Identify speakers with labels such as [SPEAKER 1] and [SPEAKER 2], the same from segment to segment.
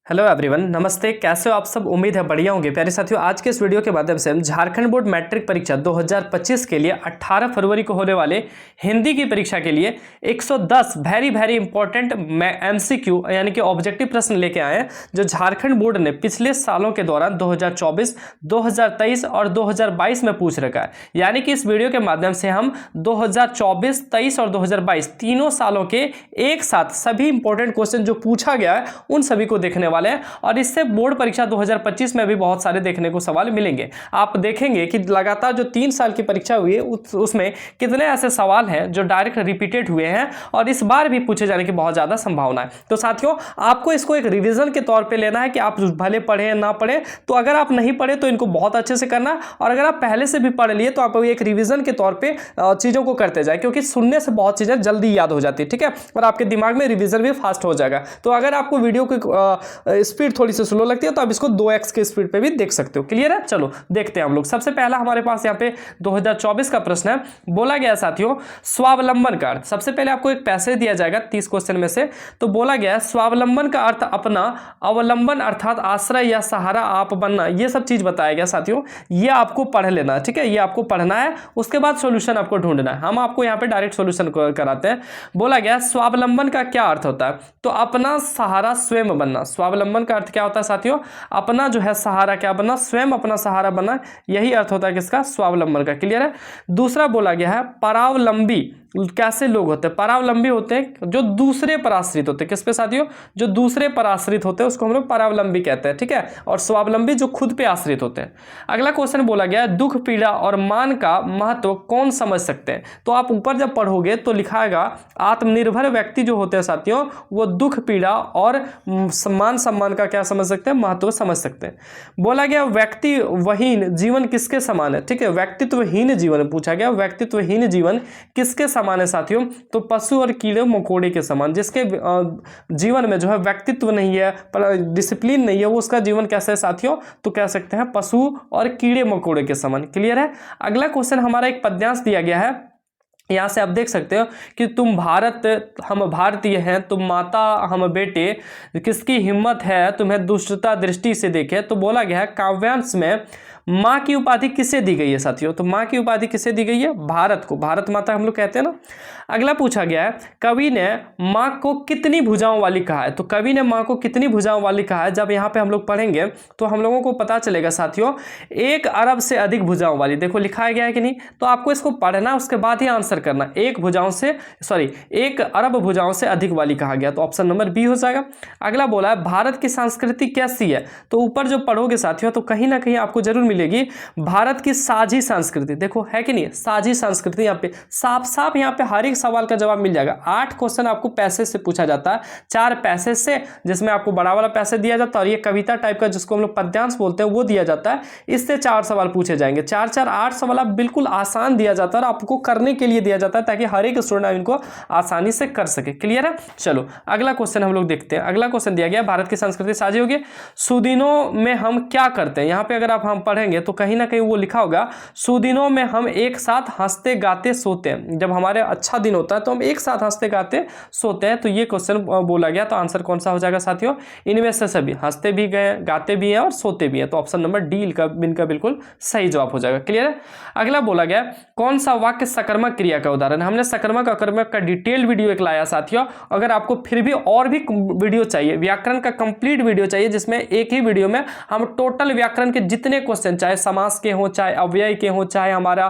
[SPEAKER 1] Hello everyone, नमस्ते। कैसे हो आप सब? उम्मीद है बढ़िया होंगे। प्यारे साथियों, आज के इस वीडियो के माध्यम से हम झारखंड बोर्ड मैट्रिक परीक्षा 2025 के लिए 18 फरवरी को होने वाले हिंदी की परीक्षा के लिए 110 वेरी इंपॉर्टेंट एमसीक्यू यानी कि ऑब्जेक्टिव प्रश्न लेके आए हैं, जो झारखंड बोर्ड ने पिछले सालों के दौरान 2024, 2023 और 2022 में पूछ रखा है। यानी कि इस वीडियो के माध्यम से हम 2024, 23 और 2022 तीनों सालों के एक साथ सभी इंपॉर्टेंट क्वेश्चन जो पूछा गया है उन सभी को देखने वाले हैं, और इससे बोर्ड परीक्षा 2025 में भी बहुत सारे देखने को सवाल मिलेंगे। आप देखेंगे कि लगातार जो 3 साल की परीक्षा हुई है उसमें कितने ऐसे सवाल हैं जो डायरेक्ट रिपीटेड हुए हैं और इस बार भी पूछे जाने की बहुत ज्यादा संभावना है। तो साथियों, आपको इसको एक रिवीजन के तौर पे लेना है कि आप भले पढ़े ना पढ़े। तो अगर आप नहीं पढ़े तो इनको बहुत अच्छे से करना, और अगर आप पहले से भी पढ़ लिए तो आप एक रिवीजन के तौर पे चीजों को करते जाए, क्योंकि सुनने से बहुत चीजें जल्दी याद हो जाती है। ठीक है, और आपके दिमाग में रिवीजन भी फास्ट हो जाएगा। तो अगर आपको वीडियो की स्पीड थोड़ी सी स्लो लगती है तो आप इसको 2x के स्पीड पे भी देख सकते हो। क्लियर है? चलो देखते हैं हम लोग। सबसे पहला हमारे पास यहाँ पे 2024 का प्रश्न है। बोला गया साथियों, स्वावलंबन का अर्थ। सबसे पहले आपको एक पैसेज दिया जाएगा 30 क्वेश्चन में से। तो बोला गया है स्वावलंबन का अर्थ अपना, अवलंबन अर्थात आश्रय या सहारा, आप बनना, ये सब चीज बताया गया साथियों। ये आपको पढ़ लेना है। ठीक है, ये आपको पढ़ना है, उसके बाद सोल्यूशन आपको ढूंढना है। हम आपको यहाँ पे डायरेक्ट सोल्यूशन कराते हैं। बोला गया स्वावलंबन का क्या अर्थ होता है? तो अपना सहारा स्वयं बनना। स्वावलंबन का अर्थ क्या होता है साथियों? अपना जो है सहारा क्या बनना, स्वयं अपना सहारा बनना, यही अर्थ होता है किसका? स्वावलंबन का। क्लियर है? दूसरा बोला गया है परावलंबी। कैसे लोग होते हैं? परावलंबी होते हैं जो दूसरे पर आश्रित होते हैं। किस पे साथियों? जो दूसरे पर आश्रित होते हैं उसको हम लोग परावलंबी कहते हैं। ठीक है, और स्वावलंबी जो खुद पे आश्रित होते हैं। अगला क्वेश्चन बोला गया है दुख, पीड़ा और मान का महत्व कौन समझ सकते हैं? तो आप ऊपर जब पढ़ोगे तो लिखाएगा आत्मनिर्भर व्यक्ति जो होते हैं साथियों, वो दुख, पीड़ा और मान सम्मान का क्या समझ सकते हैं? महत्व समझ सकते हैं। बोला गया व्यक्तिहीन जीवन किसके समान है? ठीक है, व्यक्तित्वहीन जीवन पूछा गया। व्यक्तित्वहीन जीवन किसके समान है साथियों? तो पशु और कीड़े मकोड़े के समान। जिसके जीवन में जो है व्यक्तित्व नहीं है, डिसिप्लिन नहीं है, वो उसका जीवन कैसा है साथियों? तो कह सकते हैं पशु और कीड़े मकोड़े के समान। क्लियर है? अगला क्वेश्चन हमारा एक पद्यांश दिया गया है। यहाँ से आप देख सकते हो कि तुम भारत, हम भारतीय हैं, तुम माता, हम बेटे, किसकी हिम्मत है तुम्हें दुष्टता दृष्टि से देखे। तो बोला गया है काव्यांश में माँ की उपाधि किसे दी गई है साथियों? तो माँ की उपाधि किसे दी गई है? भारत को। भारत माता हम लोग कहते हैं ना। अगला पूछा गया है कवि ने माँ को कितनी भुजाओं वाली कहा है? तो कवि ने माँ को कितनी भुजाओं वाली कहा है? जब यहाँ पे हम लोग पढ़ेंगे तो हम लोगों को पता चलेगा साथियों 1 अरब से अधिक भुजाओं वाली। देखो लिखाया गया है कि नहीं? तो आपको इसको पढ़ना, उसके बाद ही आंसर करना। 1 अरब भुजाओं से अधिक वाली कहा गया, तो ऑप्शन नंबर बी हो जाएगा। अगला बोला है भारत की संस्कृति कैसी है? तो ऊपर जो पढ़ोगे साथियों तो कहीं ना कहीं आपको जरूर मिलेगी भारत की साझी संस्कृति। देखो है कि नहीं? साझी संस्कृति। यहाँ पे साफ यहाँ पे हर एक सवाल का जवाब मिल जाएगा। 8 क्वेश्चन आपको पैसेज से पूछा जाता है, 4 पैसेज से, जिसमें आपको बड़ा वाला पैसेज दिया जाता है, और ये कविता टाइप का जिसको हम लोग पद्यांश बोलते हैं वो दिया जाता है। इससे 4 सवाल पूछे जाएंगे। 4 8 सवाल आप बिल्कुल आसान दिया जाता है और आपको करने के लिए दिया जाता है ताकि हर एक स्टूडेंट इनको आसानी से कर सके। क्लियर है? चलो अगला क्वेश्चन हम लोग देखते हैं। अगला क्वेश्चन दिया गया भारत की संस्कृति साझी होगी। सुदिनों में हम क्या करते हैं? यहाँ पे अगर आप हम पढ़ेंगे तो कहीं ना कहीं वो लिखा होगा सुदिनों में हम एक साथ हंसते गाते सोते हैं। जब हमारे अच्छा दिन होता है तो हम एक साथ हंसते गाते सोते हैं। तो ये क्वेश्चन बोला गया, तो आंसर कौन सा हो जाएगा साथियों? इनमें से सभी, हंसते भी गए, गाते भी हैं और सोते भी हैं। तो ऑप्शन नंबर डी इनका बिल्कुल सही जवाब हो जाएगा। क्लियर है? अगला बोला गया कौन सा वाक्य सकर्मक क्रिया का उदाहरण है? हमने सकर्मक अकर्मक का डिटेल वीडियो एक लाया साथियों। अगर आपको फिर भी और भी वीडियो चाहिए, व्याकरण का कंप्लीट वीडियो चाहिए, जिसमें एक ही वीडियो में हम टोटल व्याकरण के जितने क्वेश्चन, चाहे समास के हो, चाहे अव्यय के हो, चाहे हमारा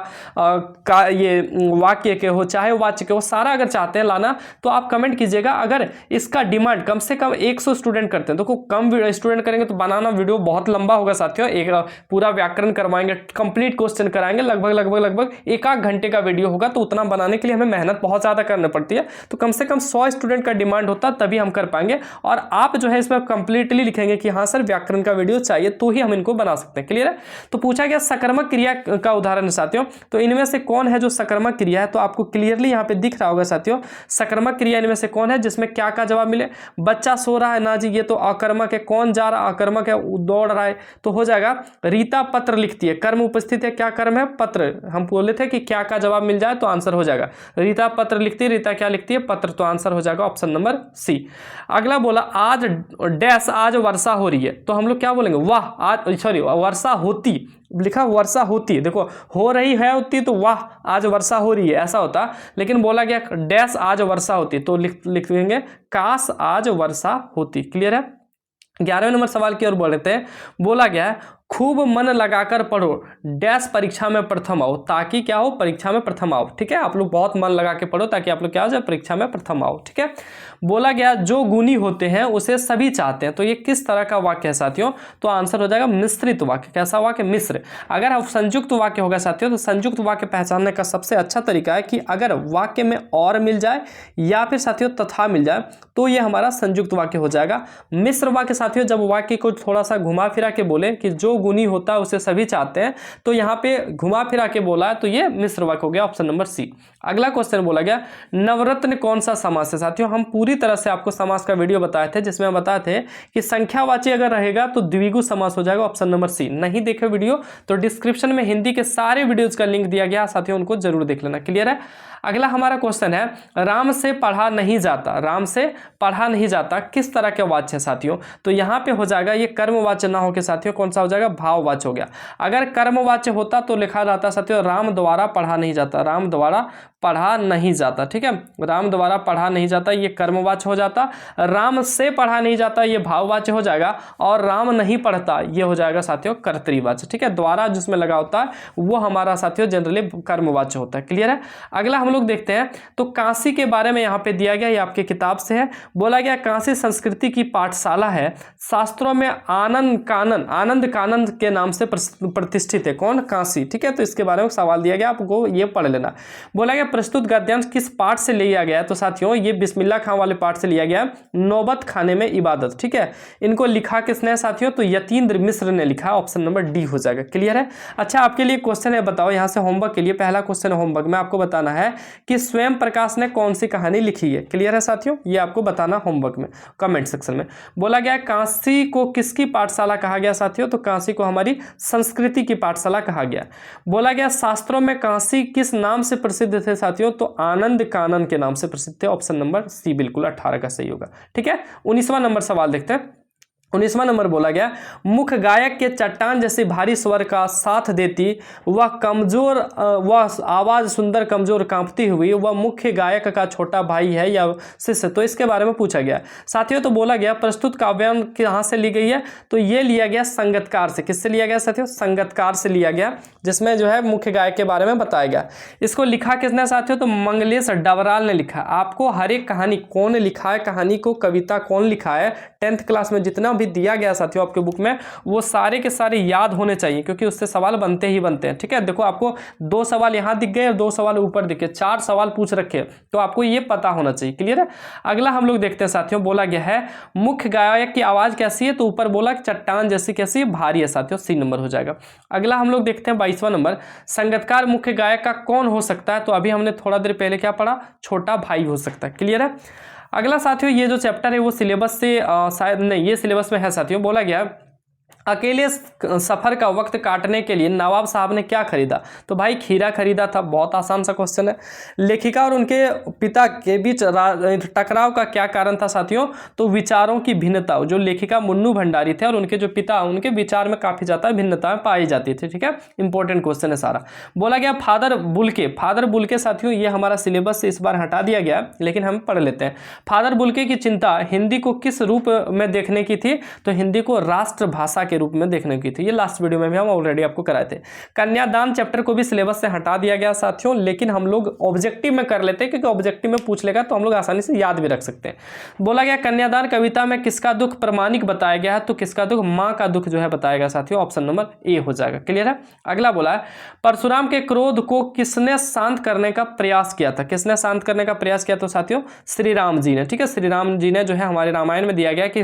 [SPEAKER 1] ये वाक्य के हो, चाहे वाच्य के हो, सारा अगर चाहते हैं लाना तो आप कमेंट कीजिएगा। अगर इसका डिमांड कम से कम 100 स्टूडेंट करते हैं, तो कम स्टूडेंट करेंगे तो बनाना वीडियो बहुत लंबा होगा साथियों। एक पूरा व्याकरण करवाएंगे, कंप्लीट क्वेश्चन कराएंगे, लगभग 1-8 घंटे का वीडियो होगा। तो उतना बनाने के लिए हमें मेहनत बहुत ज्यादा करनी पड़ती है। तो कम से कम 100 स्टूडेंट का डिमांड होता है तभी हम कर पाएंगे। और आप जो है इसमें कंप्लीटली लिखेंगे कि हाँ सर व्याकरण का वीडियो चाहिए, तो ही हम इनको बना सकते हैं। क्लियर है? तो पूछा गया सकर्मक क्रिया का उदाहरण है साथियों, तो इनमें से कौन है जो सकर्मक क्रिया है, तो आपको क्लियरली यहाँ पे दिख रहा होगा साथियों सकर्मक क्रिया इनमें से कौन है, जिसमें क्या का जवाब मिले। बच्चा सो रहा है ना जी, ये तो अकर्मक है। कौन जा रहा, अकर्मक है, दौड़ रहा है, तो हो जाएगा रीता पत्र लिखती है। कर्म उपस्थित है, क्या कर्म है, पत्र। हम बोले थे कि क्या का जवाब मिल जाए तो आंसर हो जाएगा। रीता पत्र लिखती है, रीता क्या लिखती है, पत्र, तो आंसर हो जाएगा ऑप्शन नंबर सी। अगला बोला आज डैश, आज वर्षा हो रही है, तो हम लोग क्या बोलेंगे, वाह आज, सॉरी वर्षा होती, लिखा वर्षा होती, देखो हो रही है होती तो वाह आज वर्षा हो रही है ऐसा होता, लेकिन बोला गया डैश आज वर्षा होती, तो लिख देंगे काश आज वर्षा होती। क्लियर है। 11वें नंबर सवाल की ओर बढ़ते हैं। बोला गया है खूब मन लगाकर पढ़ो, डैश परीक्षा में प्रथम आओ, ताकि क्या हो, परीक्षा में प्रथम आओ। ठीक है, आप लोग बहुत मन लगा के पढ़ो ताकि आप लोग क्या हो जाए, परीक्षा में प्रथम आओ। ठीक है। बोला गया जो गुणी होते हैं उसे सभी चाहते हैं, तो ये किस तरह का वाक्य है साथियों, तो आंसर हो जाएगा मिश्रित वाक्य। कैसा वाक्य, मिश्र। अगर आप संयुक्त वाक्य होगा साथियों, तो संयुक्त वाक्य पहचानने का सबसे अच्छा तरीका है कि अगर वाक्य में और मिल जाए या फिर साथियों तथा मिल जाए, तो ये हमारा संयुक्त वाक्य हो जाएगा। मिश्र वाक्य साथियों जब वाक्य को थोड़ा सा घुमा फिरा के बोले कि जो गुणी होता है उसे सभी चाहते हैं, तो यहाँ पे घुमा फिरा के बोला है, तो ये मिश्र वाक्य हो गया, ऑप्शन नंबर सी। अगला क्वेश्चन बोला गया नवरत्न कौन सा समास है। साथियों हम पूरी तरह से आपको समास का वीडियो बताए थे, जिसमें हम बताए थे कि संख्यावाची अगर रहेगा तो द्विगु समास हो जाएगा, ऑप्शन नंबर सी। नहीं देखे वीडियो तो डिस्क्रिप्शन में हिंदी के सारे वीडियोज का लिंक दिया गया, साथियों उनको जरूर देख लेना। क्लियर है। अगला हमारा क्वेश्चन है राम से पढ़ा नहीं जाता, राम से पढ़ा नहीं जाता किस तरह के वाच्य है साथियों, तो यहाँ पे हो जाएगा ये कर्मवाच्य ना होकर साथियों कौन सा हो जाएगा, भाववाच्य हो गया। अगर कर्मवाच्य होता तो लिखा जाता साथियों राम द्वारा पढ़ा नहीं जाता, राम द्वारा पढ़ा नहीं जाता। ठीक है, राम द्वारा पढ़ा नहीं जाता ये कर्मवाच्य हो जाता, राम से पढ़ा नहीं जाता ये भाववाच्य हो जाएगा, और राम नहीं पढ़ता ये हो जाएगा साथियों कर्तृवाच्य। ठीक है, द्वारा जिसमें लगा होता है वो हमारा साथियों जनरली कर्मवाच्य होता है। क्लियर है। अगला हम लोग देखते हैं, तो काशी के बारे में यहाँ पे दिया गया, ये आपके किताब से है। बोला गया काशी संस्कृति की पाठशाला है, शास्त्रों में आनंद कानन के नाम से प्रतिष्ठित है। कौन, काशी। ठीक है, तो इसके बारे में सवाल दिया गया, आपको ये पढ़ लेना। बोला गया प्रस्तुत गद्यांश किस पाठ से लिया गया है, तो साथियों ये बिस्मिल्लाह खां वाले पाठ से लिया गया है, नौबत खाने में इबादत। ठीक है, इनको लिखा किसने है साथियों, तो यतीन्द्र मिश्र ने लिखा, ऑप्शन नंबर डी हो जाएगा। क्लियर है। अच्छा आपके लिए क्वेश्चन है, बताओ यहाँ से होमवर्क के लिए पहला क्वेश्चन है होमवर्क में, आपको बताना है कि स्वयं प्रकाश ने कौन सी कहानी लिखी है। क्लियर है साथियों, ये आपको बताना होमवर्क में, कमेंट सेक्शन में। बोला गया काशी को किसकी पाठशाला कहा गया साथियों, तो काशी को हमारी संस्कृति की पाठशाला कहा गया। बोला गया शास्त्रों में काशी किस नाम से प्रसिद्ध थे साथियों, तो आनंद कानन के नाम से प्रसिद्ध थे, ऑप्शन नंबर सी बिल्कुल 18 का सही होगा। ठीक है, 19वां नंबर सवाल देखते हैं। 19वां नंबर बोला गया मुख गायक के चट्टान जैसे भारी स्वर का साथ देती, वह कमजोर, वह आवाज सुंदर कमजोर कांपती हुई, वह मुख्य गायक का छोटा भाई है या शिष्य, तो इसके बारे में पूछा गया साथियों। तो बोला गया प्रस्तुत काव्यान कहाँ से ली गई है, तो ये लिया गया संगतकार से। किससे लिया गया साथियों, संगतकार से लिया गया, जिसमें जो है मुख्य गायक के बारे में बताया गया। इसको लिखा किसने साथियों, तो मंगलेश डबराल ने लिखा। आपको हर एक कहानी कौन लिखा है, कहानी को कविता कौन लिखा है, 10th क्लास में जितना भी दिया गया साथियों आपके बुक में, वो सारे के सारे याद होने चाहिए, क्योंकि उससे सवाल बनते ही बनते हैं। ठीक है, देखो आपको 2 सवाल यहाँ दिख गए और 2 सवाल ऊपर दिखे, 4 सवाल पूछ रखे, तो आपको ये पता होना चाहिए। क्लियर है। अगला हम लोग देखते हैं साथियों, बोला गया है मुख्य गायक की आवाज कैसी है, तो ऊपर बोला चट्टान जैसी कैसी है, भारी है साथियों, सी नंबर हो जाएगा। अगला हम लोग देखते हैं 22वां नंबर, संगीतकार मुख्य गायक का कौन हो सकता है, तो अभी हमने थोड़ा देर पहले क्या पढ़ा, छोटा भाई हो सकता है। क्लियर है। अगला साथियों ये जो चैप्टर है वो सिलेबस से शायद नहीं, ये सिलेबस में है साथियों। बोला गया अकेले सफर का वक्त काटने के लिए नवाब साहब ने क्या खरीदा, तो भाई खीरा खरीदा था। बहुत आसान सा क्वेश्चन है। लेखिका और उनके पिता के बीच टकराव का क्या कारण था साथियों, तो विचारों की भिन्नता। जो लेखिका मुन्नू भंडारी थे और उनके जो पिता, उनके विचार में काफी ज्यादा भिन्नताएं पाई जाती थी। ठीक है, इंपॉर्टेंट क्वेश्चन है सारा। बोला गया फादर बुल्के साथियों ये हमारा सिलेबस से इस बार हटा दिया गया, लेकिन हम पढ़ लेते हैं। फादर बुल्के की चिंता हिंदी को किस रूप में देखने की थी, तो हिंदी को राष्ट्रभाषा के रूप में देखने की थी। ये लास्ट वीडियो में भी हम ऑलरेडी आपको कराए थे। कन्यादान चैप्टर को भी सिलेबस से हटा दिया गया साथियों, लेकिन हम लोग ऑब्जेक्टिव में कर लेते हैं, क्योंकि ऑब्जेक्टिव में पूछ लेगा तो हम लोग आसानी से याद भी रख सकते हैं। बोला गया कन्यादान कविता में किसका दुख प्रमाणिक बताया गया है, तो किसका दुख, मां का दुख जो है बताया गया साथियों, ऑप्शन नंबर ए हो जाएगा। क्लियर है। अगला बोला है परशुराम के क्रोध को किसने शांत करने का प्रयास किया था, किसने शांत करने का प्रयास किया, तो साथियों श्री राम जी ने। ठीक है, श्री राम जी ने जो है हमारे रामायण में दिया गया कि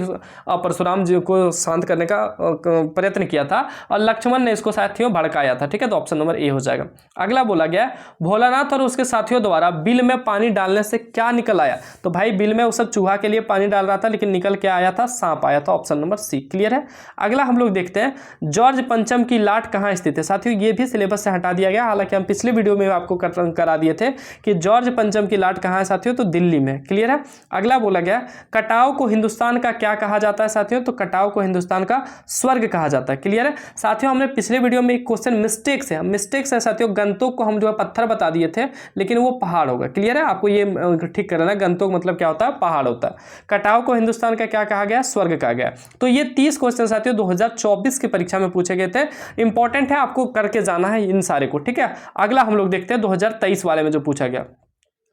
[SPEAKER 1] परशुराम जी को शांत करने का प्रयत्न किया था और लक्ष्मण ने इसको साथियों भड़काया था। ठीक है, तो ऑप्शन नंबर ए हो जाएगा। अगला बोला गया भोलानाथ और उसके साथियों द्वारा बिल में पानी डालने से क्या निकल आया। तो भाई बिल में वो सब चूहा के लिए पानी डाल रहा था, लेकिन निकल के आया था, सांप आया था। ऑप्शन नंबर सी क्लियर है। अगला हम लोग देखते हैं जॉर्ज पंचम की लाट कहाँ स्थित है। साथियों ये भी सिलेबस से हटा दिया गया, हालांकि हम पिछले वीडियो में आपको करा दिए थे कि जॉर्ज पंचम की लाट कहाँ है साथियों, तो दिल्ली में। क्लियर है। अगला बोला गया कटाव को हिंदुस्तान का क्या कहा जाता है साथियों, तो कटाव को हिंदुस्तान का स्वर्ग कहा जाता है। क्लियर है साथियों। हमने पिछले वीडियो में एक क्वेश्चन मिस्टेक्स है साथियों, गंतोक को हम जो है पत्थर बता दिए थे, लेकिन वो पहाड़ होगा। क्लियर है, आपको ये ठीक करना है, गंतोक मतलब क्या होता है, पहाड़ होता है। कटाव को हिंदुस्तान का क्या कहा गया, स्वर्ग कहा गया। तो ये 30 क्वेश्चन साथियों 2024 की परीक्षा में पूछे गए थे, इंपॉर्टेंट है, आपको करके जाना है इन सारे को। ठीक है, अगला हम लोग देखते हैं 2023 वाले में जो पूछा गया।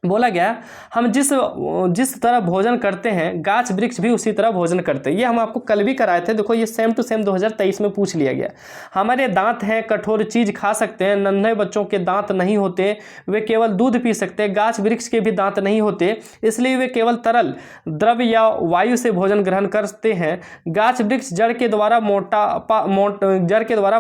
[SPEAKER 1] बोला गया हम जिस तरह भोजन करते हैं गाछ वृक्ष भी उसी तरह भोजन करते हैं। ये हम आपको कल भी कराए थे, देखो ये सेम टू सेम 2023 में पूछ लिया गया। हमारे दांत हैं, कठोर चीज खा सकते हैं, नन्हे बच्चों के दांत नहीं होते, वे केवल दूध पी सकते हैं। गाछ वृक्ष के भी दांत नहीं होते, इसलिए वे केवल तरल द्रव्य या वायु से भोजन ग्रहण करते हैं। गाछ वृक्ष जड़ के द्वारा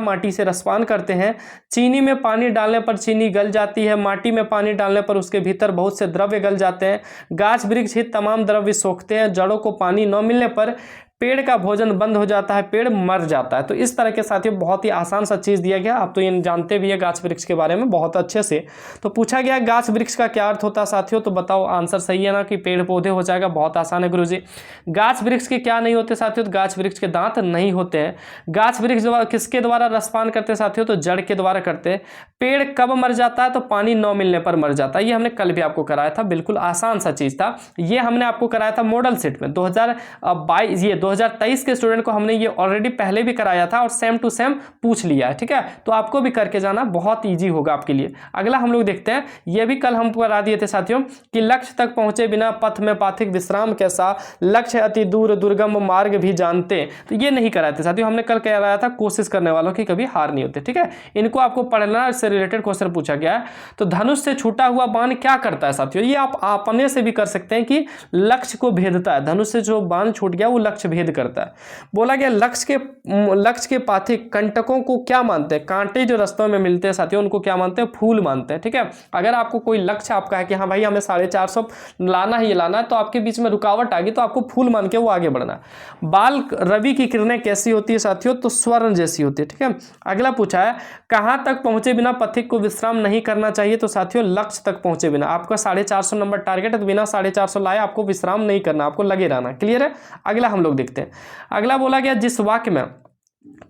[SPEAKER 1] माटी से रसपान करते हैं। चीनी में पानी डालने पर चीनी गल जाती है, माटी में पानी डालने पर उसके भीतर बहुत से द्रव्य गल जाते हैं। गाछ वृक्ष ही तमाम द्रव्य सोखते हैं। जड़ों को पानी न मिलने पर पेड़ का भोजन बंद हो जाता है, पेड़ मर जाता है। तो इस तरह के साथियों बहुत ही आसान सा चीज दिया गया, आप तो ये जानते भी है गाछ वृक्ष के बारे में बहुत अच्छे से। तो पूछा गया गाछ वृक्ष का क्या अर्थ होता है साथियों, तो बताओ आंसर सही है ना कि पेड़ पौधे हो जाएगा, बहुत आसान है गुरुजी। गाछ वृक्ष के क्या नहीं होते साथियों, तो गाछ वृक्ष के दांत नहीं होते हैं। गाछ वृक्ष किसके द्वारा रसपान करते हैं साथियों, तो जड़ के द्वारा करते हैं। पेड़ कब मर जाता है, तो पानी न मिलने पर मर जाता है। ये हमने कल भी आपको कराया था, बिल्कुल आसान सा चीज था। ये हमने आपको कराया था मॉडल सेट में 2023 के स्टूडेंट को हमने ये ऑलरेडी पहले भी कराया था और सेम टू सेम पूछ लिया है। ठीक है, तो आपको भी करके जाना, बहुत इजी होगा आपके लिए। अगला हम लोग देखते हैं, ये भी कल हम करा दिए थे साथियों कि लक्ष्य तक पहुंचे बिना पथ में पाथिक विश्राम कैसा, लक्ष्य अति दूर दुर्गम मार्ग भी जानते। तो ये नहीं कराए थे साथियों, हमने कल कराया था कोशिश करने वालों की कभी हार नहीं होते। ठीक है, इनको आपको पढ़ना, इससे रिलेटेड क्वेश्चन पूछा गया है। तो धनुष से छूटा हुआ बाण क्या करता है साथियों, ये आप अपने से भी कर सकते हैं कि लक्ष्य को भेदता है। धनुष से जो बाण छूट गया वो लक्ष्य भेद करता है। बोला गया लक्ष्य के पाथिक कंटकों को क्या मानते हैं, कांटे जो रास्तों में मिलते हैं साथियों उनको क्या मानते हैं, फूल मानते हैं। ठीक है, अगर आपको कोई लक्ष्य आपका है कि हाँ भाई हमें 450 लाना ही लाना है, तो आपके बीच में रुकावट आ गई तो आपको फूल मान के वो आगे बढ़ना। बाल रवि की किरणें कैसी होती है साथियों, तो स्वर्ण जैसी होती है। ठीक है, अगला पूछा है कहां तक पहुंचे बिना पथिक को विश्राम नहीं करना चाहिए, तो साथियों लक्ष्य तक पहुंचे बिना। आपका 450 नंबर टारगेट है, तो बिना 450 लाए आपको विश्राम नहीं करना, आपको लगे रहना। क्लियर है। अगला हम लोग देखते हैं। अगला बोला गया जिस वाक्य में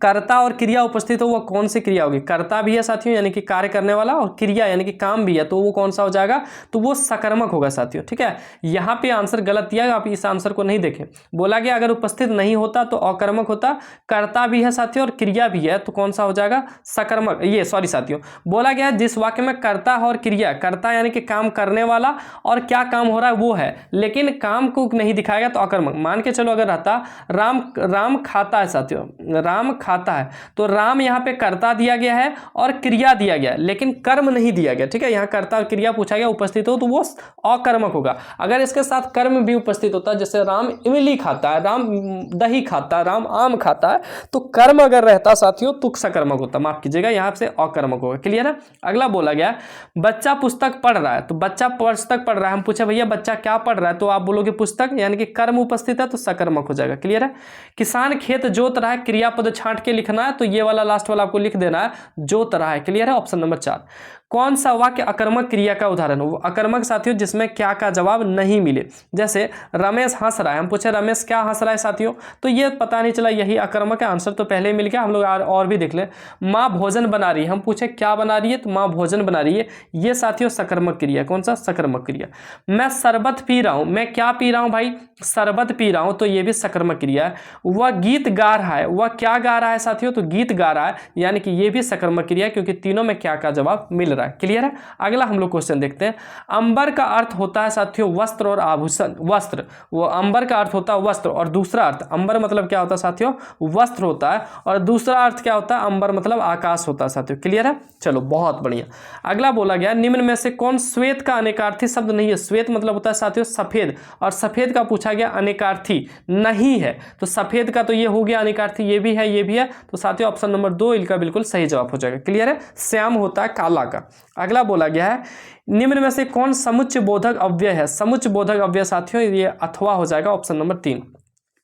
[SPEAKER 1] कर्ता और क्रिया उपस्थित हो वह कौन सी क्रिया होगी। कर्ता भी है साथियों यानी कि कार्य करने वाला, और क्रिया यानी कि काम भी है, तो वो कौन सा हो जाएगा, तो वो सकर्मक होगा साथियों। ठीक है, यहाँ पे आंसर गलत दिया है, आप इस आंसर को नहीं देखें। बोला गया अगर उपस्थित नहीं होता तो अकर्मक होता, कर्ता भी है साथियों और क्रिया भी है, तो कौन सा हो जाएगा, सकर्मक। ये सॉरी साथियों, बोला गया जिस वाक्य में कर्ता और क्रिया, कर्ता यानी कि काम करने वाला और क्या काम हो रहा है वो है, लेकिन काम को नहीं दिखाएगा तो अकर्मक। मान के चलो अगर रहता राम खाता है साथियों, राम खाता है, तो राम यहाँ पे कर्ता दिया गया है और क्रिया दिया गया है, लेकिन कर्म नहीं दिया गया। ठीक है, यहाँ कर्ता और क्रिया पूछा गया उपस्थित हो तो वो अकर्मक होगा। अगर इसके साथ कर्म भी उपस्थित होता है, जैसे राम इमली खाता है, राम दही खाता है, राम आम खाता है, तो कर्म अगर रहता साथियों तो सकर्मक होता, माफ कीजिएगा, यहाँ से अकर्मक होगा। क्लियर है। अगला बोला गया बच्चा पुस्तक पढ़ रहा है, तो बच्चा पुस्तक पढ़ रहा है, हम पूछे भैया बच्चा क्या पढ़ रहा है, तो आप बोलोगे पुस्तक, यानी कि कर्म उपस्थित है तो सकर्मक हो जाएगा। क्लियर है। किसान खेत जोत रहा है, क्रियापद छांट के लिखना है, तो ये वाला लास्ट वाला आपको लिख देना है, जोत रहा है। क्लियर है। Option number 4। कौन सा वाक्य अकर्मक क्रिया का उदाहरण हो, अकर्मक साथियों जिसमें क्या का जवाब नहीं मिले। जैसे रमेश हंस रहा है, हम पूछे रमेश क्या हंस रहा है साथियों, तो ये पता नहीं चला, यही अकर्मक है, आंसर तो पहले ही मिल गया। हम लोग और भी देख लें, माँ भोजन बना रही है, हम पूछे क्या बना रही है, तो माँ भोजन बना रही है, ये साथियों सकर्मक क्रिया। कौन सा, सकर्मक क्रिया। मैं शरबत पी रहा हूं, मैं क्या पी रहा हूं भाई, शरबत पी रहा हूं, तो ये भी सकर्मक क्रिया है। वह गीत गा रहा है, वह क्या गा रहा है साथियों, तो गीत गा रहा है, यानी कि ये भी सकर्मक क्रिया, क्योंकि तीनों में क्या का जवाब मिल रहा है। रहा है। क्लियर है। अगला हम लोग क्वेश्चन देखते हैं। अंबर का अर्थ होता है साथियों वस्त्र और आभूषण। वस्त्र, वो अंबर का अर्थ होता है वस्त्र, और दूसरा अर्थ, अंबर मतलब क्या होता है साथियों, वस्त्र होता है, और दूसरा अर्थ क्या होता है, अंबर मतलब आकाश होता है साथियों। क्लियर है। चलो बहुत बढ़िया। अगला बोला गया निम्न में से कौन श्वेत का अनेकार्थी शब्द नहीं है। श्वेत मतलब होता है साथियों सफेद, और सफेद का पूछा गया अनेकार्थी नहीं है, तो सफेद का तो ये हो गया अनेकार्थी, ये भी है ये भी है, तो साथियों ऑप्शन नंबर 2 इनका बिल्कुल सही जवाब हो जाएगा। क्लियर है। श्याम होता है काला का। अगला बोला गया है निम्न में से कौन समुच्चय बोधक अव्यय है। समुच्चय बोधक अव्यय साथियों ये अथवा हो जाएगा, ऑप्शन नंबर 3।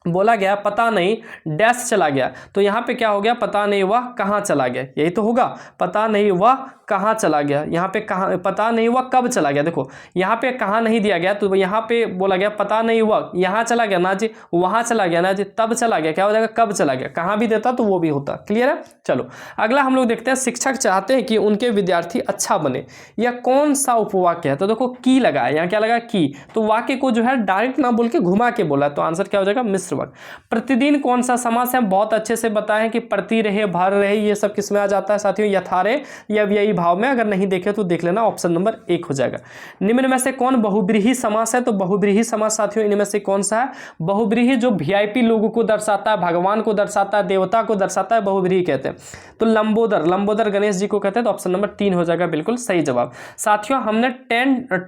[SPEAKER 1] बोला गया पता नहीं डैश चला गया, तो यहाँ पे क्या हो गया, पता नहीं वह कहाँ चला गया, यही तो होगा, पता नहीं वह कहाँ चला गया। यहाँ पे कहाँ, पता नहीं वह कब चला गया। देखो यहाँ पे कहाँ नहीं दिया गया, तो यहाँ पे बोला गया पता नहीं वह यहाँ चला गया ना जी, वहाँ चला गया ना जी, तब चला गया, क्या हो जाएगा, कब चला गया। कहाँ भी देता तो वो भी होता। क्लियर है। चलो अगला हम लोग देखते हैं। शिक्षक चाहते हैं कि उनके विद्यार्थी अच्छा बने, यह कौन सा उपवाक्य है। तो देखो की लगा है, यहाँ क्या लगा की, तो वाक्य को जो है डायरेक्ट ना बोल के घुमा के बोला, तो आंसर क्या हो जाएगा, मिश्र वर्ग। प्रतिदिन कौन सा समास है, बहुत अच्छे से बताएं कि प्रति रहे, भर रहे, ये सब किस में आ जाता है साथियों, यथारे या व्ययी भाव में। अगर नहीं देखे तो देख लेना, ऑप्शन नंबर 1 हो जाएगा। निम्न में से कौन बहुब्रीहि समास है। तो बहुब्रीहि समास साथियों इनमें से कौन सा है, बहुब्रीहि जो वीआईपी लोगों को दर्शाता है, भगवान को दर्शाता है, देवता को दर्शाता है, बहुब्रीहि कहते हैं। तो लंबोदर, लंबोदर गणेश जी को कहते हैं, तो ऑप्शन नंबर 3 हो जाएगा बिल्कुल सही जवाब। साथियों हमने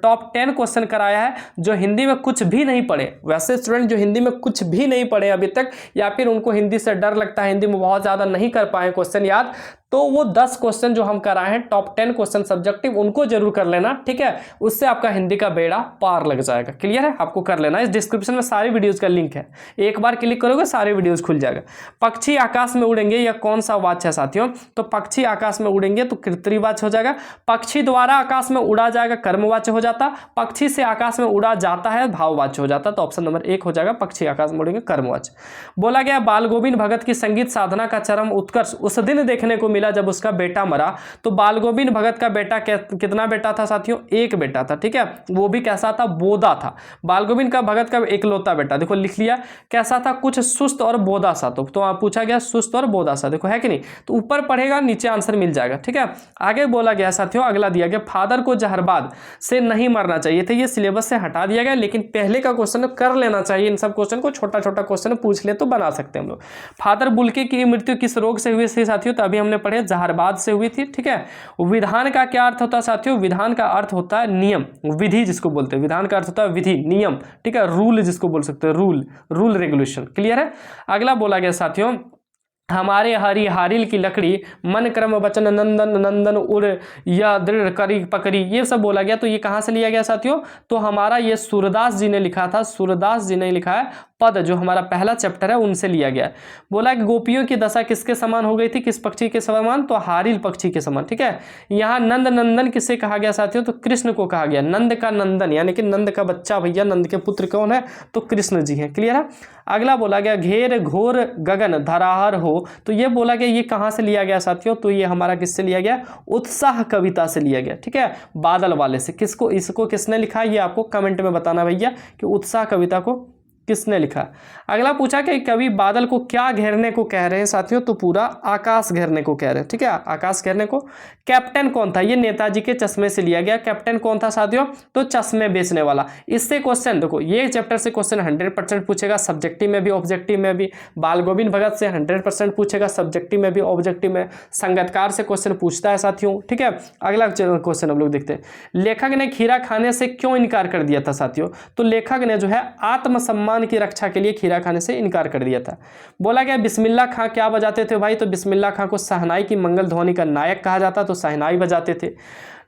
[SPEAKER 1] टॉप 10 क्वेश्चन कराया है जो हिंदी में कुछ भी नहीं पढ़े। वैसे स्टूडेंट जो हिंदी में कुछ भी नहीं पढ़े अभी तक, या फिर उनको हिंदी से डर लगता है, हिंदी में बहुत ज्यादा नहीं कर पाए क्वेश्चन याद, तो वो 10 क्वेश्चन जो हम कराए हैं टॉप 10 क्वेश्चन सब्जेक्टिव, उनको जरूर कर लेना। ठीक है, उससे आपका हिंदी का बेड़ा पार लग जाएगा। क्लियर है, आपको कर लेना। इस डिस्क्रिप्शन में सारी वीडियोस का लिंक है, एक बार क्लिक करोगे सारे वीडियोस खुल जाएगा। पक्षी आकाश में उड़ेंगे, यह कौन सा वाच्य है साथियों। तो पक्षी आकाश में उड़ेंगे तो कृतवाच्य हो जाएगा। पक्षी द्वारा आकाश में उड़ा जाएगा, कर्मवाच्य हो जाता। पक्षी से आकाश में उड़ा जाता है, भाववाच्य हो जाता। तो ऑप्शन नंबर 1 हो जाएगा, पक्षी आकाश में उड़ेंगे, कर्मवाच्य। बोला गया बाल गोविंद भगत की संगीत साधना का चरम उत्कर्ष उस दिन देखने को मिला जब उसका बेटा मरा। तो बाल गोविंद भगत का बेटा कितना बेटा था साथियों, एक बेटा था। ठीक है, वो भी कैसा था, बोधा था। बाल गोविंद का भगत का इकलौता बेटा, देखो लिख लिया कैसा था, कुछ सुस्त और बोधा सा। तो पूछा गया सुस्त और बोधा सा, देखो है कि नहीं, तो ऊपर पढ़ेगा नीचे आंसर मिल जाएगा। ठीक है, आगे बोला गया साथियों, अगला दिया गया फादर को जहरबाद से नहीं मरना चाहिए थे। ये सिलेबस से हटा दिया गया, लेकिन पहले का क्वेश्चन कर लेना चाहिए। इन सब क्वेश्चन को छोटा छोटा क्वेश्चन पूछ ले तो बना सकते हैं हम लोग। फादर बुल्के की मृत्यु किस रोग से हुई थी साथियों, तो अभी हमने पढ़े जहरबाद से हुई थी। ठीक है, विधान का क्या अर्थ होता है साथियों, विधान का अर्थ होता है नियम, विधि जिसको बोलते हैं। विधान का अर्थ होता है विधि, नियम। ठीक है, रूल जिसको बोल सकते हैं, रूल रेगुलेशन। क्लियर है। अगला बोला गया साथियों, हमारे हरि हारिल की लकड़ी मन क्रम वचन नंदन नंदन उड़ या दृढ़ करी पकड़ी, ये सब बोला गया। तो ये कहाँ से लिया गया साथियों, तो हमारा ये सूरदास जी ने लिखा था, सूरदास जी ने लिखा है पद, जो हमारा पहला चैप्टर है उनसे लिया गया। बोला कि गोपियों की दशा किसके समान हो गई थी, किस पक्षी के समान, तो हारिल पक्षी के समान। ठीक है, यहाँ नंद नंदन किसे कहा गया साथियों, तो कृष्ण को कहा गया। नंद का नंदन यानी कि नंद का बच्चा भैया, नंद के पुत्र कौन है, तो कृष्ण जी हैं। क्लियर है। अगला बोला गया घेर घोर गगन धराहर हो, तो ये बोला गया ये कहाँ से लिया गया साथियों, तो ये हमारा किससे लिया गया, उत्साह कविता से लिया गया। ठीक है, बादल वाले से। किसको, इसको किसने लिखा, ये आपको कमेंट में बताना भैया कि उत्साह कविता को किसने लिखा। अगला पूछा कि कवि बादल को क्या घेरने को कह रहे हैं साथियों, तो पूरा आकाश घेरने को कह रहे हैं। ठीक है, आकाश घेरने को। कैप्टन कौन था, ये नेताजी के चश्मे से लिया गया। कैप्टन कौन था साथियों, तो चश्मे बेचने वाला। इससे क्वेश्चन देखो, ये चैप्टर से क्वेश्चन 100% पूछेगा, सब्जेक्टिव में भी ऑब्जेक्टिव में भी। बाल गोविंद भगत से 100% पूछेगा, सब्जेक्टिव में भी ऑब्जेक्टिव में। संगतकार से क्वेश्चन पूछता है साथियों। ठीक है, अगला क्वेश्चन हम लोग देखते हैं। लेखक ने खीरा खाने से क्यों इनकार कर दिया था साथियों, तो लेखक ने जो है आत्मसम्मान की रक्षा के लिए खीरा खाने से इनकार कर दिया था। बोला गया बिस्मिल्लाह खां क्या बजाते थे भाई, तो बिस्मिल्लाह खां को शहनाई की मंगल ध्वनि का नायक कहा जाता, तो शहनाई बजाते थे।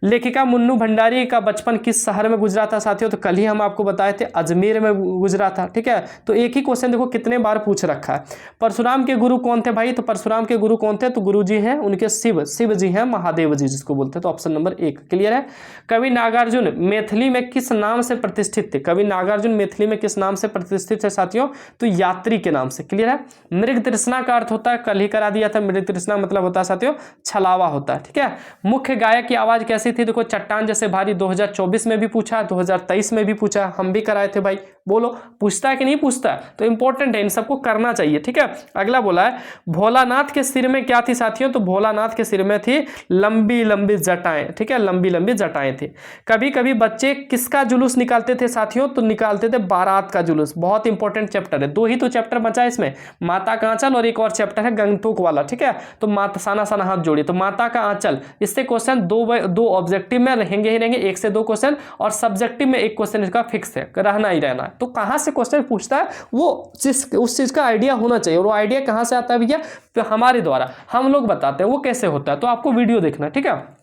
[SPEAKER 1] लेखिका मुन्नू भंडारी का बचपन किस शहर में गुजरा था साथियों, तो कल ही हम आपको बताए थे अजमेर में गुजरा था। ठीक है, तो एक ही क्वेश्चन देखो कितने बार पूछ रखा है। परशुराम के गुरु कौन थे भाई, तो परशुराम के गुरु कौन थे, तो गुरु जी हैं उनके शिव जी हैं, महादेव जी जिसको बोलते हैं, तो ऑप्शन नंबर 1 क्लियर है। कवि नागार्जुन मैथिली में किस नाम से प्रतिष्ठित थे, कवि नागार्जुन मैथिली में किस नाम से प्रतिष्ठित थे साथियों, तो यात्री के नाम से। क्लियर है। मृग तृष्णा का अर्थ होता है, कल ही करा दिया था, मृग तृष्णा मतलब होता है साथियों छलावा होता है। ठीक है, मुख्य गायक की आवाज कैसी कैसी थी, देखो चट्टान जैसे भारी 2024 में भी पूछा, 2023 में भी पूछा, हम भी कराए थे भाई, बोलो पूछता है कि नहीं पूछता है? तो इंपॉर्टेंट है, इन सबको करना चाहिए, ठीक है। अगला बोला है भोलानाथ के सिर में क्या थी साथियों, तो भोलानाथ के सिर में थी लंबी लंबी जटाएं, ठीक है, लंबी लंबी जटाएं थी। कभी कभी बच्चे किसका जुलूस निकालते थे साथियों, तो निकालते थे बारात का जुलूस। बहुत इंपॉर्टेंट चैप्टर है, दो ही तो चैप्टर बचा है इसमें, माता का आंचल और एक और चैप्टर है गंगटोक वाला, ठीक है। तो माता साना साना हाथ जोड़िए, तो माता का आंचल, इससे क्वेश्चन दो ऑब्जेक्टिव में रहेंगे ही रहेंगे, 1 से 2 क्वेश्चन, और सब्जेक्टिव में 1 क्वेश्चन इसका फिक्स है, रहना ही रहना है। तो कहां से क्वेश्चन पूछता है वो उस चीज का आइडिया होना चाहिए, और वो आइडिया कहां से आता है भैया, तो हमारे द्वारा हम लोग बताते हैं वो कैसे होता है, तो आपको वीडियो देखना, ठीक है।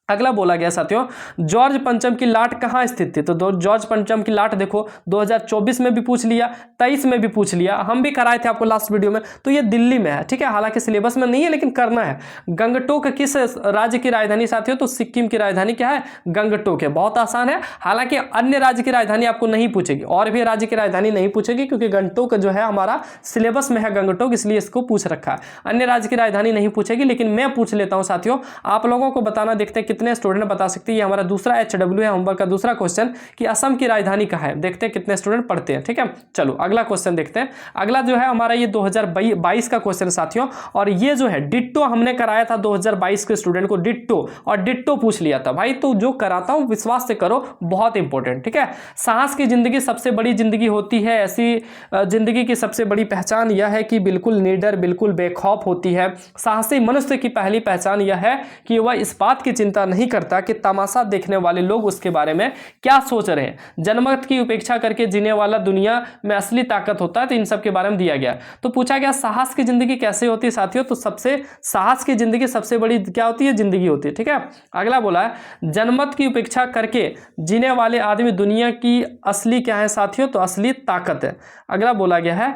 [SPEAKER 1] अगला बोला गया साथियों जॉर्ज पंचम की लाट कहाँ स्थित थी, तो जॉर्ज पंचम की लाट देखो 2024 में भी पूछ लिया, 23 में भी पूछ लिया, हम भी कराए थे आपको लास्ट वीडियो में, तो ये दिल्ली में है, ठीक है। हालांकि सिलेबस में नहीं है लेकिन करना है। गंगटोक किस राज्य की राजधानी साथियों, तो सिक्किम की राजधानी क्या है, गंगटोक है। बहुत आसान है, हालांकि अन्य राज्य की राजधानी आपको नहीं पूछेगी, और भी राज्य की राजधानी नहीं पूछेगी, क्योंकि गंगटोक जो है हमारा सिलेबस में है गंगटोक, इसलिए इसको पूछ रखा है। अन्य राज्य की राजधानी नहीं पूछेगी, लेकिन मैं पूछ लेता हूं साथियों, आप लोगों को बताना, देखते हैं कितने स्टूडेंट बता सकते हैं। ये हमारा दूसरा HW है होमवर्क का दूसरा क्वेश्चन कि असम की राजधानी कहाँ है, देखते हैं कितने स्टूडेंट पढ़ते हैं, ठीक है। चलो अगला क्वेश्चन देखते हैं। अगला जो है हमारा ये 2022 का क्वेश्चन साथियों, और ये जो है डिट्टो हमने कराया था 2022 के स्टूडेंट को, डिट्टो और डिट्टो पूछ लिया था भाई। तो जो कराता हूं विश्वास से करो, बहुत इंपॉर्टेंट, ठीक है। साहस की जिंदगी सबसे बड़ी जिंदगी होती है, ऐसी जिंदगी की सबसे बड़ी पहचान यह है कि बिल्कुल निडर, बिल्कुल बेखौफ होती है। साहसी मनुष्य की पहली पहचान यह है कि वह इस बात की चिंता नहीं करता कि तमाशा देखने वाले लोग उसके बारे में क्या सोच रहे हैं। जनमत की उपेक्षा करके जीने वाला दुनिया में असली ताकत होता है। तो इन सब के बारे में दिया गया। तो पूछा गया साहस की जिंदगी कैसे होती है साथियों, तो सबसे साहस की जिंदगी सबसे बड़ी क्या होती है, जिंदगी होती है, ठीक है। अगला बोला है जनमत की उपेक्षा करके जीने वाले आदमी दुनिया की असली क्या है साथियों, तो असली ताकत है। अगला बोला गया है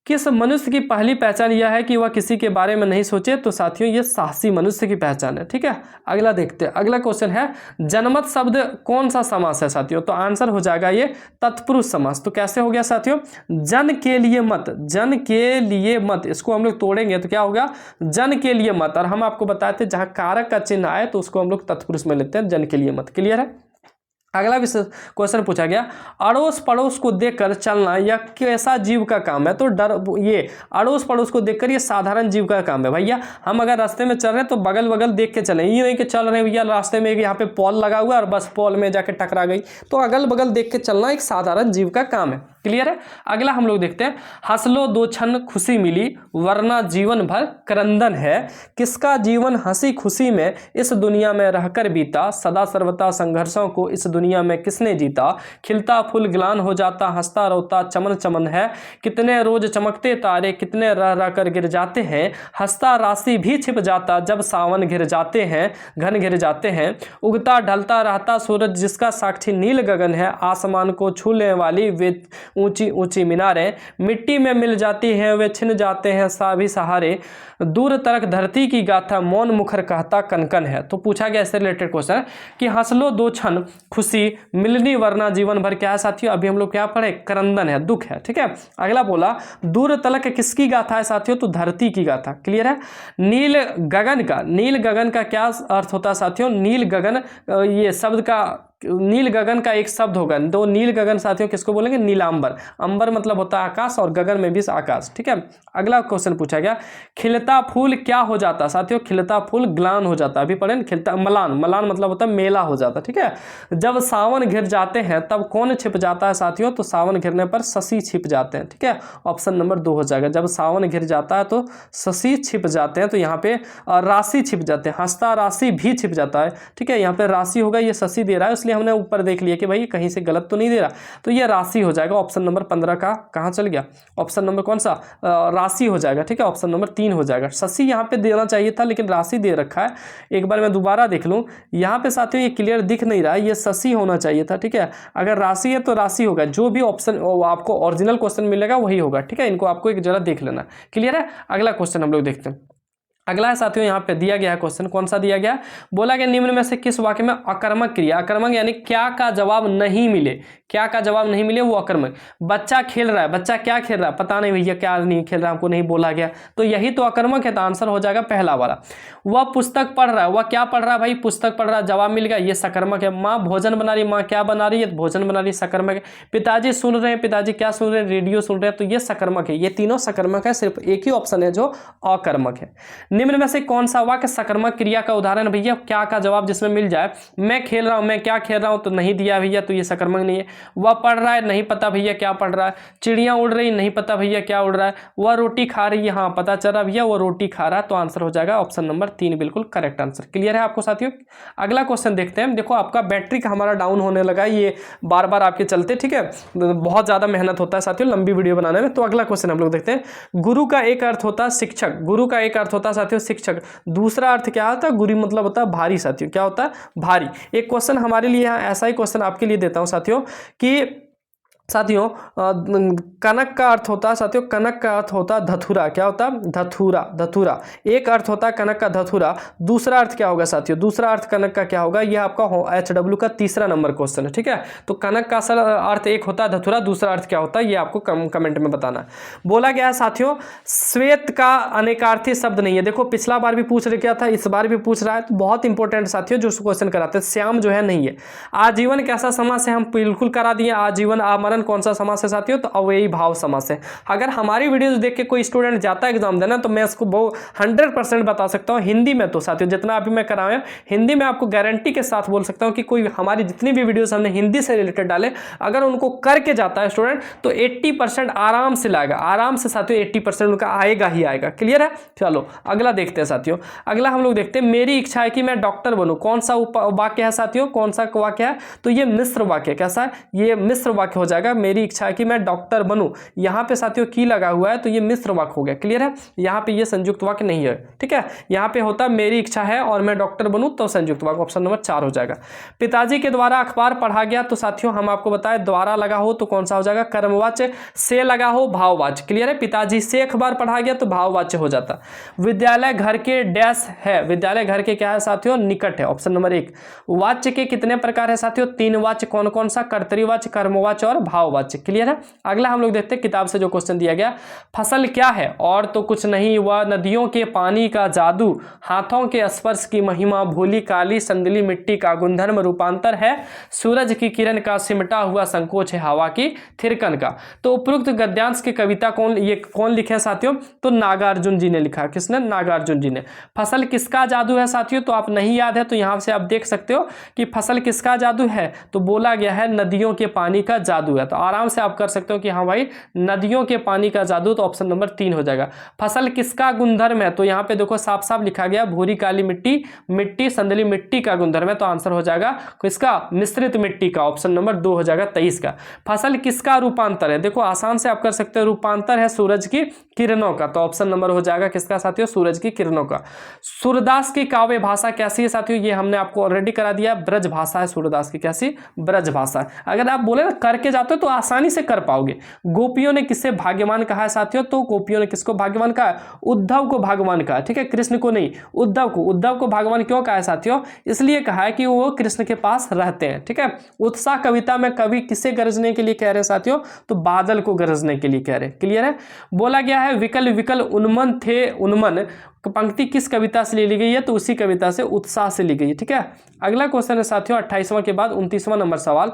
[SPEAKER 1] किस मनुष्य की पहली पहचान यह है कि वह किसी के बारे में नहीं सोचे, तो साथियों ये साहसी मनुष्य की पहचान है, ठीक है। अगला देखते हैं। अगला क्वेश्चन है जनमत शब्द कौन सा समास है साथियों, तो आंसर हो जाएगा ये तत्पुरुष समास। तो कैसे हो गया साथियों, जन के लिए मत, जन के लिए मत, इसको हम लोग तोड़ेंगे तो क्या होगा, जन के लिए मत। और हम आपको बताए थे जहां कारक का चिन्ह आए तो उसको हम लोग तत्पुरुष में लेते हैं, जन के लिए मत। क्लियर है। अगला भी क्वेश्चन पूछा गया अड़ोस पड़ोस को देखकर चलना यह कैसा जीव का काम है, तो ये अड़ोस पड़ोस को देखकर ये साधारण जीव का काम है भैया। हम अगर रास्ते में चल रहे हैं तो बगल बगल देख के चलें, ये नहीं कि चल रहे हैं भैया रास्ते में यहाँ पे पॉल लगा हुआ और बस पॉल में जाके टकरा गई, तो अगल बगल देख के चलना एक साधारण जीव का काम है। क्लियर है। अगला हम लोग देखते हैं हंस लो दो क्षण खुशी मिली वरना जीवन भर क्रंदन है, किसका जीवन हंसी खुशी में इस दुनिया में रहकर बीता, सदा सर्वदा संघर्षों को इस दुनिया में किसने जीता, खिलता फूल ग्लान हो जाता हंसता रोता चमन चमन है, कितने रोज चमकते तारे कितने रह रह कर गिर जाते हैं, हंसता राशि भी छिप जाता जब सावन घिर जाते हैं, घन घिर जाते हैं, उगता ढलता रहता सूरज जिसका साक्षी नील गगन है, आसमान को छूने वाली वे ऊंची ऊंची मीनारें मिट्टी में मिल जाती हैं वे छिन जाते हैं सभी सहारे, दूर तक धरती की गाथा मौन मुखर कहता कनकन है। तो पूछा गया इससे रिलेटेड क्वेश्चन कि हंस लो दो क्षण खुशी मिलनी वरना जीवन भर क्या है साथियों, अभी हम लोग क्या पढ़े, क्रंदन है, दुख है, ठीक है। अगला बोला दूर तलक किसकी गाथा है साथियों, तो धरती की गाथा। क्लियर है। नील गगन का, नील गगन का क्या अर्थ होता है साथियों, नील गगन ये शब्द का, नील गगन का एक शब्द होगा, तो नील गगन साथियों किसको बोलेंगे, नीलांबर। अंबर मतलब होता है आकाश और गगन में भी आकाश, ठीक है। अगला क्वेश्चन पूछा गया खिलता फूल क्या हो जाता साथियों, खिलता फूल ग्लान हो जाता, अभी पढ़े खिलता, मलान, मलान मतलब होता है मेला हो जाता, ठीक है। जब सावन घिर जाते हैं तब कौन छिप जाता है साथियों, तो सावन घिरने पर शशि छिप जाते हैं, ठीक है। ऑप्शन नंबर 2 हो जाएगा, जब सावन घिर जाता है तो शशि छिप जाते हैं, तो यहाँ पे राशि छिप जाते हैं, हंसता राशि भी छिप जाता है, ठीक है। यहाँ पे राशि होगा, ये शशि दे रहा है इसलिए हमने ऊपर देख लिया कि भाई कहीं से गलत तो नहीं दे रहा, तो ये राशि हो जाएगा। ऑप्शन नंबर 15 का कहां चल गया, ऑप्शन नंबर कौन सा, राशि हो जाएगा, ठीक है। ऑप्शन नंबर 3 हो जाएगा, शशि यहां पे देना चाहिए था लेकिन राशि दे रखा है। एक बार मैं दोबारा देख लूं, यहां पे साथियों ये क्लियर दिख नहीं रहा है, ये शशि होना चाहिए था, ठीक है। अगर राशि है तो राशि होगा, जो भी ऑप्शन आपको ओरिजिनल क्वेश्चन मिलेगा वही होगा, ठीक है। इनको आपको एक जरा देख लेना। क्लियर है। अगला क्वेश्चन हम लोग देखते हैं। अगला है साथियों, यहाँ पे दिया गया है क्वेश्चन, कौन सा दिया गया, बोला गया निम्न में से किस वाक्य में अकर्मक क्रिया, अकर्मक यानी क्या का जवाब नहीं मिले, क्या का जवाब नहीं मिले वो अकर्मक। बच्चा खेल रहा है, बच्चा क्या खेल रहा है, पता नहीं भैया क्या नहीं खेल रहा है, हमको नहीं बोला गया, तो यही तो अकर्मक है, तो आंसर हो जाएगा पहला वाला। वह पुस्तक पढ़ रहा है, वह क्या पढ़ रहा है भाई, पुस्तक पढ़ रहा है, जवाब मिल गया, ये सकर्मक है। माँ भोजन बना रही है, माँ क्या बना रही है, भोजन बना रही है, सकर्मक है। पिताजी सुन रहे हैं, पिताजी क्या सुन रहे हैं, रेडियो सुन रहे हैं, तो ये सकर्मक है। ये तीनों सकर्मक है, सिर्फ एक ही ऑप्शन है जो अकर्मक है। निम्न में से कौन सा वाक्य सकर्मक क्रिया का उदाहरण भैया, क्या का जवाब जिसमें मिल जाए, मैं खेल रहा हूं, मैं क्या खेल रहा हूं, तो नहीं दिया भैया, तो ये सकर्मक नहीं है। वह पढ़ रहा है, नहीं पता भैया क्या पढ़ रहा है। चिड़िया उड़ रही, नहीं पता भैया क्या उड़ रहा है। वह रोटी खा रही है, हाँ पता चला भैया वो रोटी खा रहा है, तो आंसर हो जाएगा ऑप्शन नंबर 3 बिल्कुल करेक्ट आंसर। क्लियर है आपको साथियों। अगला क्वेश्चन देखते हैं। देखो आपका बैटरी का हमारा डाउन होने लगा, ये बार बार आपके चलते, ठीक है, बहुत ज्यादा मेहनत होता है साथियों लंबी वीडियो बनाने में। तो अगला क्वेश्चन हम लोग देखते हैं। गुरु का एक अर्थ होता है शिक्षक, गुरु का एक अर्थ होता है साथियों शिक्षक, दूसरा अर्थ क्या होता है, गुरु मतलब होता है भारी साथियों, क्या होता है भारी। एक क्वेश्चन हमारे लिए यहाँ ऐसा ही क्वेश्चन आपके लिए देता हूं साथियों कि साथियों कनक का अर्थ होता है साथियों, कनक का अर्थ होता है धतूरा, क्या होता है धतूरा, धतूरा एक अर्थ होता है कनक का धतूरा, दूसरा अर्थ क्या होगा साथियों, दूसरा अर्थ कनक का क्या होगा, यह आपका HW का तीसरा नंबर क्वेश्चन है, ठीक है। तो कनक का असल अर्थ एक होता है धतूरा, दूसरा अर्थ क्या होता है ये आपको कमेंट में बताना है। बोला गया है साथियों श्वेत का अनेकार्थी शब्द नहीं है। देखो पिछला बार भी पूछ रहा था, इस बार भी पूछ रहा है, तो बहुत इंपॉर्टेंट साथियों जो क्वेश्चन कराते हैं। श्याम जो है नहीं है। आजीवन कैसा समास है, हम बिल्कुल करा दिए, आजीवन आमरण कौन सा समास है साथियों, तो अव्ययी भाव समास है। अगर हमारी वीडियोस देख के कोई स्टूडेंट जाता है एग्जाम देना, तो मैं इसको बहुत 100% बता सकता हूं हिंदी में, तो साथियों जितना अभी मैं कराया हिंदी में आपको गारंटी के साथ बोल सकता हूं कि कोई हमारी जितनी भी वीडियोस हमने हिंदी से रिलेटेड डाले, अगर उनको करके जाता है स्टूडेंट तो 80% आराम से लाएगा, आराम से साथियों 80% उनका आएगा ही आएगा। क्लियर है। चलो अगला देखते हैं साथियों। अगला हम लोग देखते हैं मेरी इच्छा है कि मैं डॉक्टर बनूं, कौन सा वाक्य है साथियों, कौन सा वाक्य है, तो ये मिश्र वाक्य, कैसा है, ये मिश्र वाक्य हो जाएगा। मेरी इच्छा है कि मैं डॉक्टर बनूं, यहां पे साथियों की लगा हुआ है, तो ये मिश्र वाक्य हो गया। क्लियर है। यहां पे ये संयुक्त वाक्य नहीं है, ठीक है। यहां पे होता मेरी इच्छा है और मैं डॉक्टर बनूं, तो संयुक्त वाक्य ऑप्शन नंबर 4 हो जाएगा। पिताजी के द्वारा अखबार पढ़ा गया, तो साथियों हम आपको बताएं द्वारा लगा हो तो कौन सा हो जाएगा, कर्मवाच्य, से लगा हो भाववाच्य। क्लियर है। पिताजी से अखबार पढ़ा गया तो भाववाच्य हो जाता। विद्यालय घर के डैश है, विद्यालय घर के क्या है साथियों, निकट है, ऑप्शन नंबर 1। वाच्य के कितने प्रकार है साथियों, 3 वाच्य, कौन कौन सा, कर्तरीवाच्य, कर्मवाच्य और भाववाच्य। क्लियर है। अगला हम लोग देखते हैं किताब से जो क्वेश्चन दिया गया, फसल क्या है, और तो कुछ नहीं, वह नदियों के पानी का जादू, हाथों के स्पर्श की महिमा, भूली काली संदली मिट्टी का गुणधर्म, रूपांतर है सूरज की किरण का, सिमटा हुआ संकोच है हवा की थिरकन का। तो उपरोक्त गद्यांश की कविता कौन लिखे साथियों, तो नागार्जुन जी ने लिखा। किसने, नागार्जुन जी ने। फसल किसका जादू है साथियों, तो आप नहीं याद है तो यहां से आप देख सकते हो कि फसल किसका जादू है, तो बोला गया है नदियों के पानी का जादू है। तो आराम से आप कर सकते हो कि हाँ भाई नदियों के पानी का जादू, तो ऑप्शन नंबर 3 हो जाएगा। फसल किसका गुणधर्म है, तो यहाँ पे देखो साफ साफ लिखा गया भूरी काली मिट्टी, मिट्टी संदली मिट्टी का गुणधर्म है, तो आंसर हो जाएगा किसका, मिश्रित मिट्टी का, ऑप्शन नंबर 2 हो जाएगा 23 का। फसल किसका रूपांतर है, देखो आसान से आप कर सकते हो, रूपांतर है सूरज की किरणों का, तो ऑप्शन नंबर हो जाएगा किसका साथियों, सूरज की किरणों का। सूरदास की काव्य भाषा कैसी है साथियों, ये हमने आपको ऑलरेडी करा दिया, ब्रज भाषा है सूरदास की, कैसी, ब्रज भाषा। अगर आप बोले ना करके जाते हो तो आसानी से कर पाओगे। गोपियों ने किससे भाग्यवान कहा है साथियों, तो गोपियों ने किसको भाग्यवान कहा है, उद्धव को भाग्यवान कहा, ठीक है, कृष्ण को नहीं, उद्धव को। उद्धव को भाग्यवान क्यों कहा है साथियों, इसलिए कहा है कि वो कृष्ण के पास रहते हैं, ठीक है। उत्साह कविता में कवि किसे गरजने के लिए कह रहे हैं साथियों, तो बादल को गरजने के लिए कह रहे हैं। क्लियर है। बोला गया है विकल विकल उन्मन थे उन्मन, पंक्ति किस कविता से ली गई है, तो उसी कविता से उत्साह से ली गई है, ठीक है। अगला क्वेश्चन है साथियों 28वां के बाद 29वां नंबर सवाल,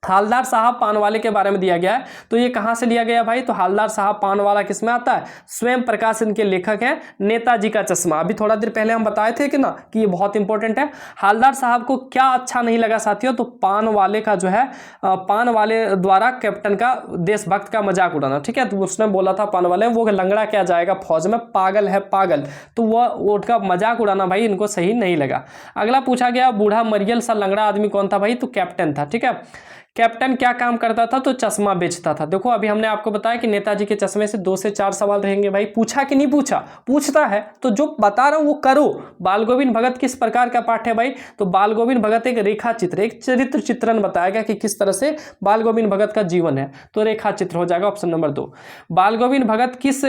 [SPEAKER 1] हालदार साहब पान वाले के बारे में दिया गया है, तो ये कहां से लिया गया भाई, तो हालदार साहब पान वाला किसमें आता है, स्वयं प्रकाश इनके लेखक हैं, नेताजी का चश्मा। अभी थोड़ा देर पहले हम बताए थे कि ना कि ये बहुत इंपॉर्टेंट है। हालदार साहब को क्या अच्छा नहीं लगा साथियों, तो पान वाले का जो है पान वाले द्वारा कैप्टन का देशभक्त का मजाक उड़ाना, ठीक है। तो उसने बोला था पान वाले वो लंगड़ा क्या जाएगा फौज में, पागल है पागल, तो वह उसका मजाक उड़ाना भाई इनको सही नहीं लगा। अगला पूछा गया बूढ़ा मरियल सा लंगड़ा आदमी कौन था भाई, तो कैप्टन था, ठीक है। कैप्टन क्या काम करता था? तो चश्मा बेचता था। देखो अभी हमने आपको बताया कि नेताजी के चश्मे से 2 से 4 सवाल रहेंगे भाई। पूछा कि नहीं पूछा? पूछता है तो जो बता रहा हूं वो करो। बाल गोविंद भगत किस प्रकार का पाठ है भाई? तो बाल गोविंद भगत एक रेखा चित्र, एक चरित्र चित्रण बताएगा कि किस तरह से बाल गोविंद भगत का जीवन है, तो रेखा चित्र हो जाएगा ऑप्शन नंबर 2। बाल गोविंद भगत किस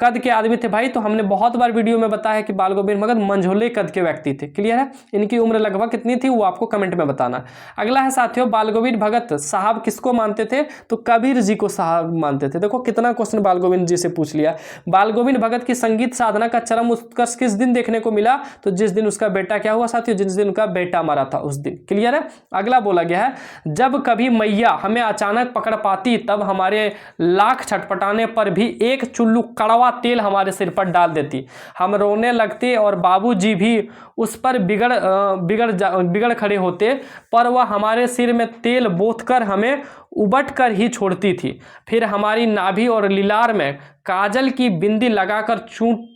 [SPEAKER 1] कद के आदमी थे भाई? तो हमने बहुत बार वीडियो में बताया कि बाल गोविंद भगत मंझोले कद के व्यक्ति थे। क्लियर है? इनकी उम्र लगभग कितनी थी वो आपको कमेंट में बताना। अगला है साथियों, बाल गोविंद भगत साहब किसको मानते थे? तो कबीर जी को साहब मानते थे। देखो कितना क्वेश्चन बाल गोविंद जी से पूछ लिया। बाल गोविंद भगत की संगीत साधना का चरम उत्कर्ष किस दिन देखने को मिला? तो जिस दिन उसका बेटा क्या हुआ साथियों? जिस दिन उनका बेटा मरा था उस दिन। क्लियर है? अगला बोला गया है, जब कभी मैया हमें अचानक पकड़ पाती तब हमारे लाख छटपटाने पर भी एक चुल्लू कड़वा तेल हमारे सिर पर डाल देती, हम रोने लगते और बाबूजी भी उस पर बिगड़ खड़े होते, पर वह हमारे सिर में तेल बोतकर हमें उबट कर ही छोड़ती थी। फिर हमारी नाभि और लीलार में काजल की बिंदी लगाकर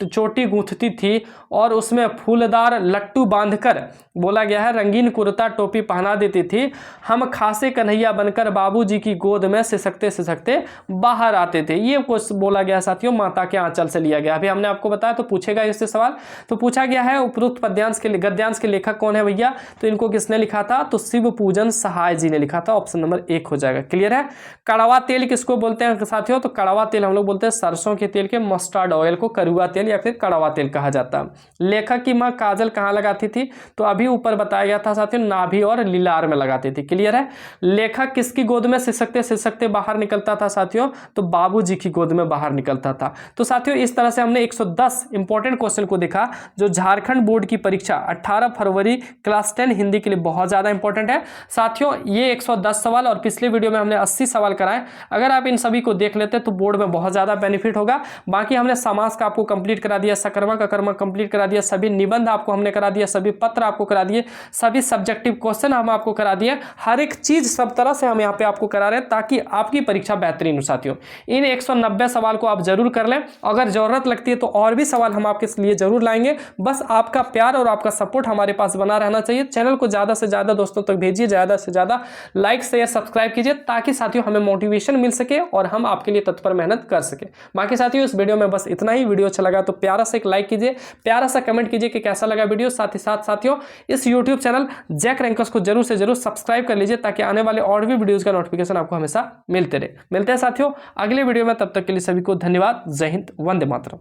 [SPEAKER 1] चोटी गूंथती थी और उसमें फूलदार लट्टू बांधकर, बोला गया है, रंगीन कुर्ता टोपी पहना देती थी। हम खासे कन्हैया बनकर बाबूजी की गोद में सिसकते सिसकते बाहर आते थे। ये कुछ बोला गया साथियों माता के आंचल से लिया गया। अभी हमने आपको बताया तो पूछेगा इससे सवाल। तो पूछा गया है उपरोक्त गद्यांश के लेखक कौन है भैया? तो इनको किसने लिखा था? तो शिव पूजन सहाय जी ने लिखा था। ऑप्शन नंबर 1 हो जाएगा। क्लियर है? कड़वा तेल किसको बोलते हैं साथियों? तो कड़वा तेल हम लोग बोलते हैं सरसों के तेल के मस्टर्ड ऑयल को कड़वा तेल या फिर कड़वा तेल कहा जाता है। लेखक की मां काजल कहां लगाती थी? तो अभी ऊपर बताया गया था साथियों नाभि और लीलार में लगाती थी। क्लियर है? लेखक किसकी गोद में सिसकते सिसकते बाहर निकलता था साथियों? तो बाबूजी की गोद में बाहर निकलता था। तो साथियों इस तरह से हमने 110 इंपॉर्टेंट क्वेश्चन को देखा जो झारखंड बोर्ड की परीक्षा 18 फरवरी क्लास 10 हिंदी के लिए बहुत ज्यादा इंपॉर्टेंट है साथियों। ये 110 सवाल और पिछले वीडियो में हमने 80 सवाल कराए। अगर आप इन सभी को देख लेते तो बोर्ड में बहुत ज्यादा बेनिफिट होगा। बाकी हमने समास का आपको कंप्लीट करा दिया, सकर्मक अकर्मक कंप्लीट करा दिया, सभी निबंध आपको हमने करा दिया, सभी पत्र आपको करा दिए, सभी सब्जेक्टिव क्वेश्चन हम आपको करा दिए। हर एक चीज सब तरह से हम यहाँ पे आपको करा रहे हैं ताकि आपकी परीक्षा बेहतरीन हो साथियों। इन 190 सवाल को आप जरूर कर लें। अगर जरूरत लगती है तो और भी सवाल हम आपके लिए जरूर लाएंगे। बस आपका प्यार और आपका सपोर्ट हमारे पास बना रहना चाहिए। चैनल को ज्यादा से ज्यादा दोस्तों तक भेजिए, ज्यादा से ज्यादा लाइक शेयर सब्सक्राइब कीजिए ताकि साथियों हमें मोटिवेशन मिल सके और हम आपके लिए तत्पर मेहनत कर सके। बाकी साथियों इस वीडियो में बस इतना ही। वीडियो अच्छा लगा तो प्यारा सा एक लाइक कीजिए, प्यारा सा कमेंट कीजिए कि कैसा लगा वीडियो। साथ ही साथ साथियों इस यूट्यूब चैनल जैक रैंकर्स को जरूर से जरूर सब्सक्राइब कर लीजिए ताकि आने वाले और भी वीडियोस का नोटिफिकेशन आपको हमेशा मिलते रहे। मिलते हैं साथियों अगले वीडियो में, तब तक के लिए सभी को धन्यवाद। जय हिंद, वंदे मातरम।